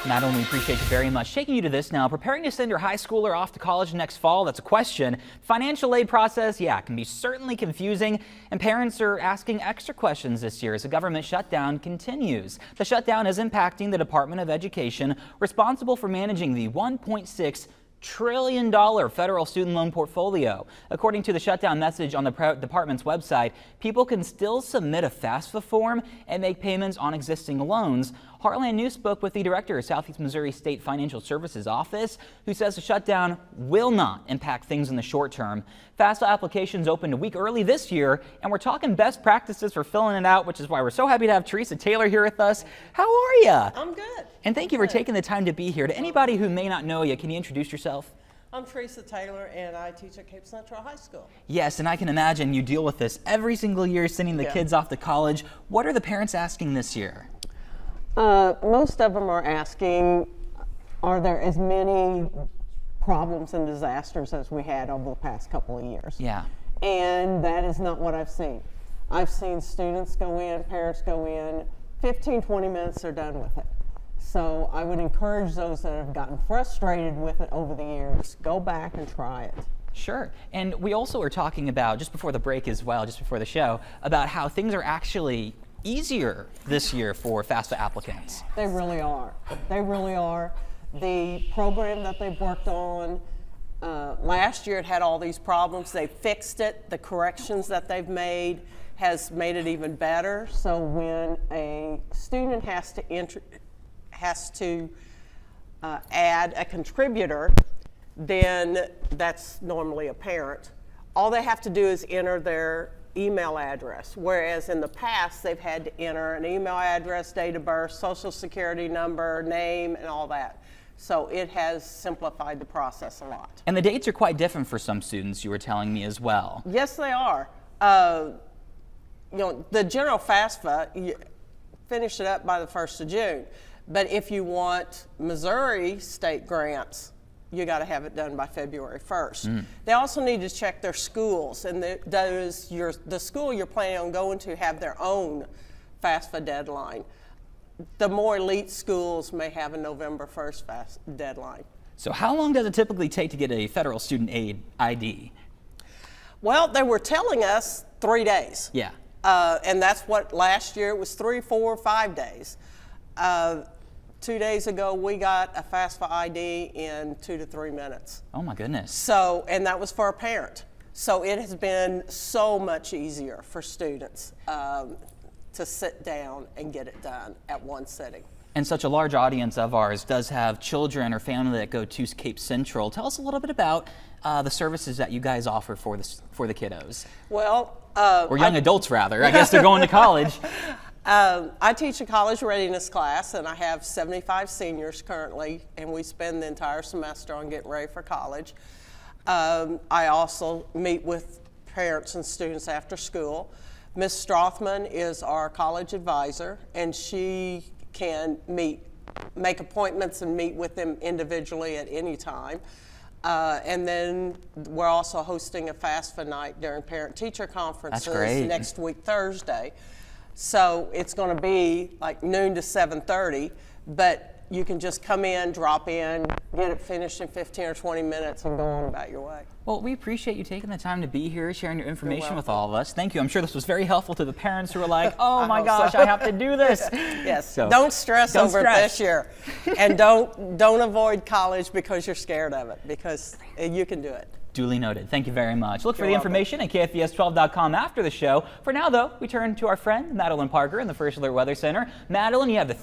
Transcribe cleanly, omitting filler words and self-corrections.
Madeline, we appreciate you very much. Taking you to this now, preparing to send your high schooler off to college next fall, that's a question. Financial aid process, yeah, can be certainly confusing, and parents are asking extra questions this year as the government shutdown continues. The shutdown is impacting the Department of Education, responsible for managing the $1.6 trillion federal student loan portfolio. According to the shutdown message on the department's website, people can still submit a FAFSA form and make payments on existing loans. Heartland News spoke with the director of Southeast Missouri State Financial Services Office, who says the shutdown will not impact things in the short term. FAFSA applications opened a week early this year, and we're talking best practices for filling it out, which is why we're so happy to have Teresa Taylor here with us. How are you? I'm good. And thank you for taking the time to be here. To anybody who may not know you, can you introduce yourself? I'm Teresa Taylor, and I teach at Cape Central High School. Yes, and I can imagine you deal with this every single year, sending the kids off to college. What are the parents asking this year? Most of them are asking, are there as many problems and disasters as we had over the past couple of years? Yeah. And that is not what I've seen. I've seen students go in, parents go in, 15, 20 minutes, they're done with it. So I would encourage those that have gotten frustrated with it over the years, go back and try it. Sure. And we also are talking about, just before the break as well, just before the show, about how things are actually easier this year for FAFSA applicants. They really are. They really are. The program that they've worked on, last year it had all these problems. They fixed it. The corrections that they've made has made it even better. So when a student has to add a contributor, then that's normally a parent. All they have to do is enter their email address, whereas in the past they've had to enter an email address, date of birth, social security number, name, and all that. So it has simplified the process a lot. And the dates are quite different for some students, you were telling me as well. Yes, they are. You know, the general FAFSA, you finish it up by the 1st of June. But if you want Missouri state grants, you got to have it done by February 1st. They also need to check their schools, and the school you're planning on going to have their own FAFSA deadline. The more elite schools may have a November 1st FAFSA deadline. So how long does it typically take to get a federal student aid ID? Well, they were telling us 3 days. Yeah. And that's what last year it was 3, 4, 5 days. 2 days ago, we got a FAFSA ID in 2 to 3 minutes. Oh my goodness. So, and that was for a parent. So it has been so much easier for students to sit down and get it done at one sitting. And such a large audience of ours does have children or family that go to Cape Central. Tell us a little bit about the services that you guys offer for the kiddos. Well, or young adults rather. I guess they're going to college. I teach a college readiness class, and I have 75 seniors currently, and we spend the entire semester on getting ready for college. I also meet with parents and students after school. Ms. Strothman is our college advisor, and she can make appointments and meet with them individually at any time. And then we're also hosting a FAFSA night during parent-teacher conferences next week, Thursday. So it's going to be like noon to 7:30, but you can just come in, drop in, get it finished in 15 or 20 minutes and go on about your way. Well, we appreciate you taking the time to be here, sharing your information with all of us. Thank you. I'm sure this was very helpful to the parents who were like, oh my gosh, I have to do this. Yes, So, don't stress over it this year. And don't avoid college because you're scared of it, because you can do it. Duly noted. Thank you very much. Look for the information at KFVS12.com after the show. For now, though, we turn to our friend, Madeline Parker in the First Alert Weather Center. Madeline, you have the